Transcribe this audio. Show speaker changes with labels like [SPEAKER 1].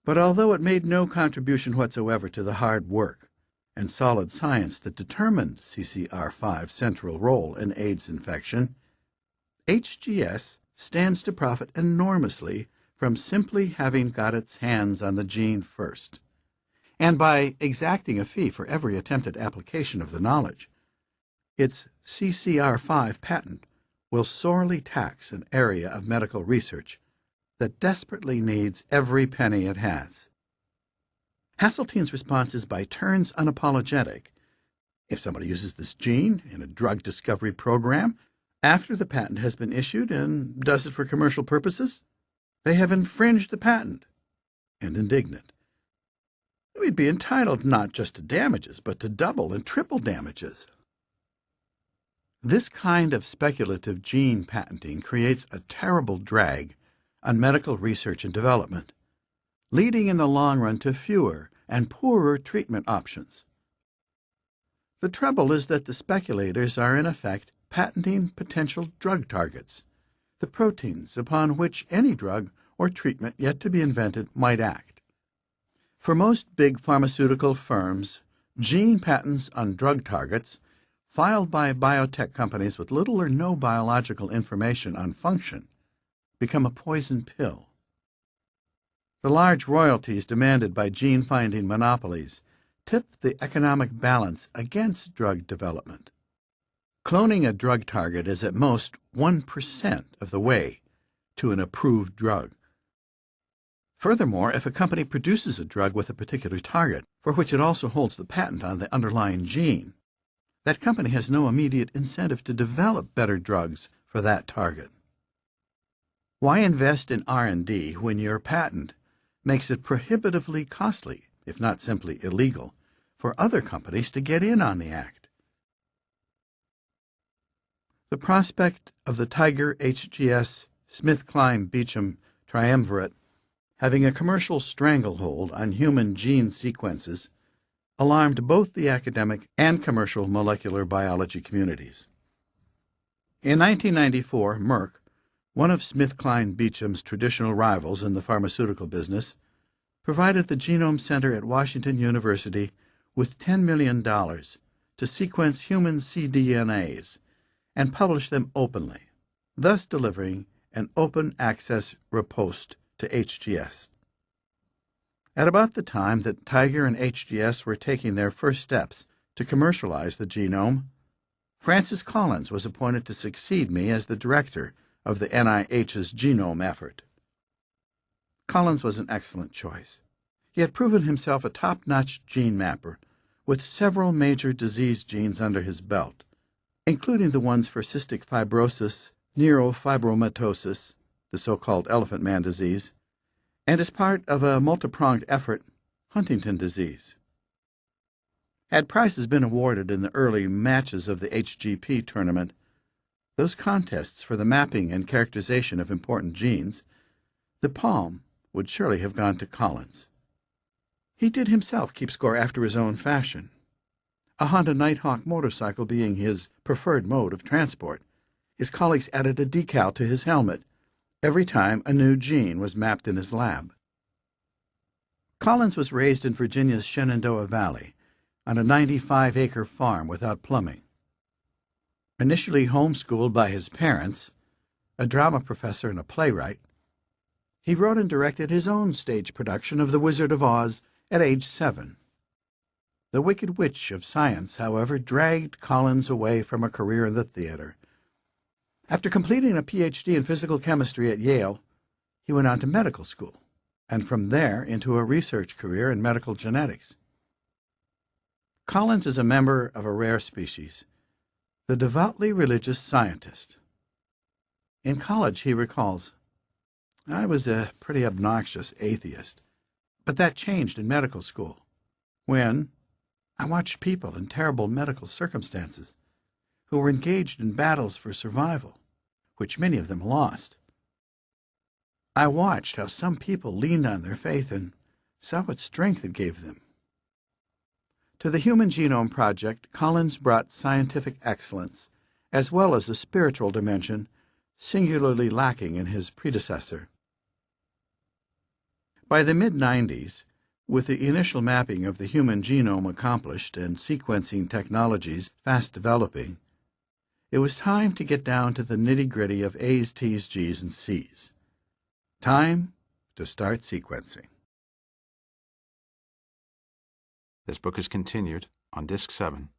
[SPEAKER 1] But although it made no contribution whatsoever to the hard work and solid science that determined CCR5's central role in AIDS infection, HGS stands to profit enormously from simply having got its hands on the gene first, and by exacting a fee for every attempted application of the knowledge. Its CCR5 patent will sorely tax an area of medical research that desperately needs every penny it has. Hasseltine's response is by turns unapologetic. If somebody uses this gene in a drug discovery program after the patent has been issued and does it for commercial purposes, they have infringed the patent. And indignant. We'd be entitled not just to damages, but to double and triple damages. This kind of speculative gene patenting creates a terrible drag on medical research and development, leading in the long run to fewer and poorer treatment options. The trouble is that the speculators are in effect patenting potential drug targets, the proteins upon which any drug or treatment yet to be invented might act. For most big pharmaceutical firms, gene patents on drug targets filed by biotech companies with little or no biological information on function become a poison pill. The large royalties demanded by gene-finding monopolies tip the economic balance against drug development. Cloning a drug target is at most 1% of the way to an approved drug. Furthermore, if a company produces a drug with a particular target, for which it also holds the patent on the underlying gene, that company has no immediate incentive to develop better drugs for that target. Why invest in R&D when your patent makes it prohibitively costly, if not simply illegal, for other companies to get in on the act? The prospect of the Tiger HGS SmithKline Beecham triumvirate having a commercial stranglehold on human gene sequences alarmed both the academic and commercial molecular biology communities. In 1994, Merck, one of SmithKline Beecham's traditional rivals in the pharmaceutical business, provided the Genome Center at Washington University with $10 million to sequence human cDNAs and publish them openly, thus delivering an open access riposte to HGS. At about the time that Tiger and HGS were taking their first steps to commercialize the genome, Francis Collins was appointed to succeed me as the director of the NIH's genome effort. Collins was an excellent choice. He had proven himself a top-notch gene mapper with several major disease genes under his belt, including the ones for cystic fibrosis, neurofibromatosis, the so-called elephant man disease, and as part of a multi-pronged effort, Huntington disease. Had prizes been awarded in the early matches of the HGP tournament, those contests for the mapping and characterization of important genes, the palm would surely have gone to Collins. He did himself keep score after his own fashion, a Honda Nighthawk motorcycle being his preferred mode of transport. His colleagues added a decal to his helmet every time a new gene was mapped in his lab. Collins was raised in Virginia's Shenandoah Valley on a 95-acre farm without plumbing. Initially homeschooled by his parents, a drama professor and a playwright, he wrote and directed his own stage production of The Wizard of Oz at age 7. The Wicked Witch of Science, however, dragged Collins away from a career in the theater. After completing a Ph.D. in physical chemistry at Yale, he went on to medical school, and from there into a research career in medical genetics. Collins is a member of a rare species, the devoutly religious scientist. In college, he recalls, "I was a pretty obnoxious atheist, but that changed in medical school, when I watched people in terrible medical circumstances who were engaged in battles for survival, which many of them lost. I watched how some people leaned on their faith and saw what strength it gave them." To the Human Genome Project, Collins brought scientific excellence, as well as a spiritual dimension, singularly lacking in his predecessor. By the mid-90s, with the initial mapping of the human genome accomplished and sequencing technologies fast developing, it was time to get down to the nitty-gritty of A's, T's, G's, and C's. Time to start sequencing.
[SPEAKER 2] This book is continued on Disc 7.